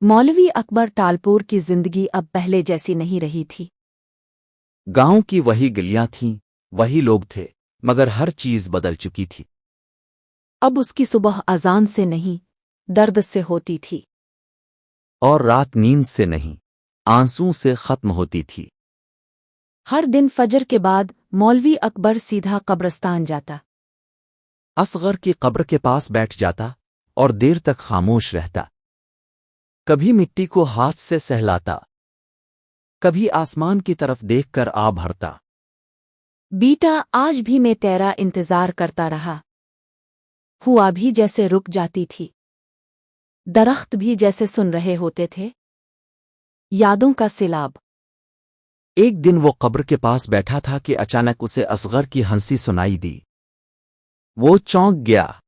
मौलवी अकबर टालपुर की जिंदगी अब पहले जैसी नहीं रही थी। गांव की वही गलियां थीं, वही लोग थे, मगर हर चीज बदल चुकी थी। अब उसकी सुबह अजान से नहीं, दर्द से होती थी। और रात नींद से नहीं, आंसू से खत्म होती थी। हर दिन फजर के बाद मौलवी अकबर सीधा कब्रिस्तान जाता। असगर की कब्र के पास बैठ जाता और देर तक खामोश रहता। कभी मिट्टी को हाथ से सहलाता, कभी आसमान की तरफ देखकर आ भरता। बीटा, आज भी मैं तेरा इंतजार करता रहा। हुआ भी जैसे रुक जाती थी, दरख्त भी जैसे सुन रहे होते थे। यादों का सिलाब। एक दिन वो कब्र के पास बैठा था कि अचानक उसे असगर की हंसी सुनाई दी। वो चौंक गया,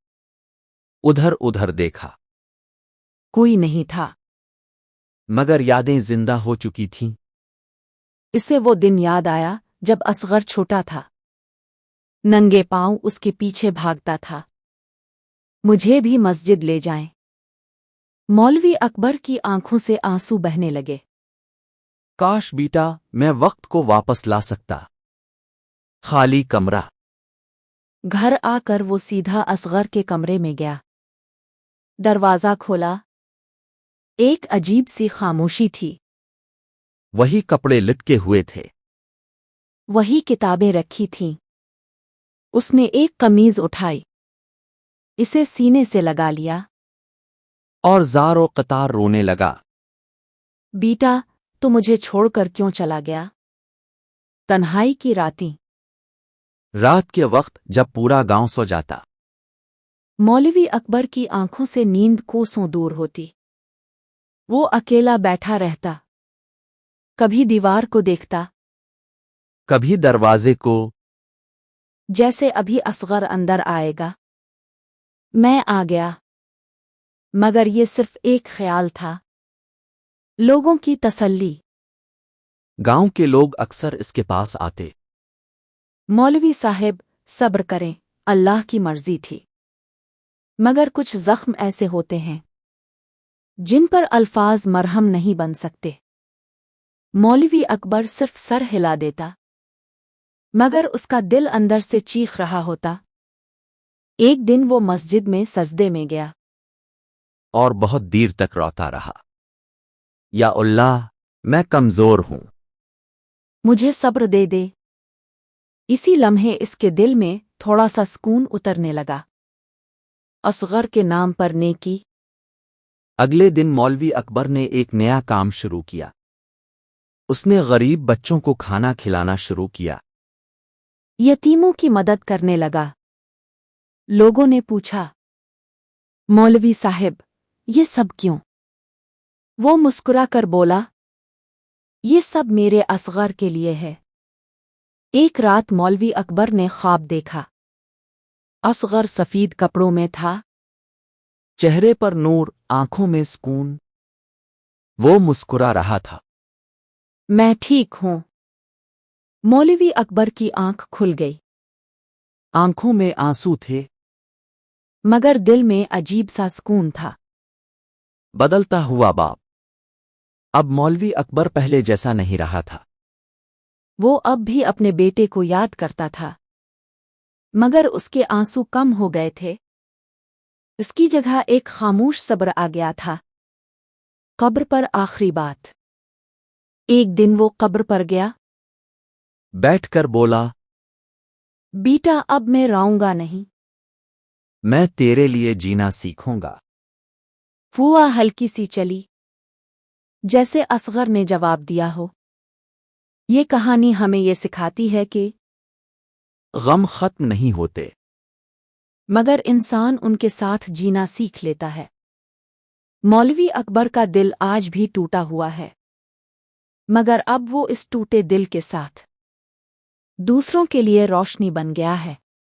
उधर उधर देखा, कोई नहीं था। मगर यादें जिंदा हो चुकी थीं। इसे वो दिन याद आया जब असगर छोटा था, नंगे पांव उसके पीछे भागता था। मुझे भी मस्जिद ले जाएं। मौलवी अकबर की आंखों से आंसू बहने लगे। काश बीटा, मैं वक्त को वापस ला सकता। खाली कमरा। घर आकर वो सीधा असगर के कमरे में गया। दरवाज़ा खोला। एक अजीब सी खामोशी थी। वही कपड़े लटके हुए थे। वही किताबें रखी थीं। उसने एक कमीज उठाई, इसे सीने से लगा लिया। और ज़ारो कतार रोने लगा। बीटा, तू मुझे छोड़कर क्यों चला गया? तन्हाई की रातें। रात के वक्त जब पूरा गांव सो जाता। मौलवी अकबर की आंखों से नींद कोसों दूर होती। वो अकेला बैठा रहता, कभी दीवार को देखता, कभी दरवाजे को। जैसे अभी असगर अंदर आएगा। मैं आ गया, मगर ये सिर्फ एक ख्याल था। लोगों की तसल्ली। गांव के लोग अक्सर इसके पास आते। मौलवी साहब, सब्र करें, अल्लाह की मर्जी थी। मगर कुछ जख्म ऐसे होते हैं जिन पर अल्फाज मरहम नहीं बन सकते। मौलवी अकबर सिर्फ सर हिला देता, मगर उसका दिल अंदर से चीख रहा होता। एक दिन वो मस्जिद में सजदे में गया और बहुत देर तक रोता रहा। या अल्लाह, मैं कमजोर हूं। मुझे सब्र दे दे। इसी लम्हे इसके दिल में थोड़ा सा सुकून उतरने लगा। असगर के नाम पर नेकी। अगले दिन मौलवी अकबर ने एक नया काम शुरू किया। उसने गरीब बच्चों को खाना खिलाना शुरू किया। यतीमों की मदद करने लगा। लोगों ने पूछा, मौलवी साहब, ये सब क्यों? वो मुस्कुरा कर बोला, ये सब मेरे असगर के लिए है। एक रात मौलवी अकबर ने ख्वाब देखा। असगर सफेद कपड़ों में था, चेहरे पर नूर, आंखों में सुकून। वो मुस्कुरा रहा था। मैं ठीक हूं। मौलवी अकबर की आंख खुल गई, आंखों में आंसू थे, मगर दिल में अजीब सा सुकून था। बदलता हुआ बाप। अब मौलवी अकबर पहले जैसा नहीं रहा था। वो अब भी अपने बेटे को याद करता था, मगर उसके आंसू कम हो गए थे। इसकी जगह एक खामोश सब्र आ गया था। कब्र पर आखिरी बात। एक दिन वो कब्र पर गया। बैठकर बोला, बेटा, अब मैं रोऊंगा नहीं। मैं तेरे लिए जीना सीखूंगा। फुआ हल्की सी चली, जैसे असगर ने जवाब दिया हो। ये कहानी हमें ये सिखाती है कि गम खत्म नहीं होते, मगर इंसान उनके साथ जीना सीख लेता है। मौलवी अकबर का दिल आज भी टूटा हुआ है, मगर अब वो इस टूटे दिल के साथ दूसरों के लिए रोशनी बन गया है।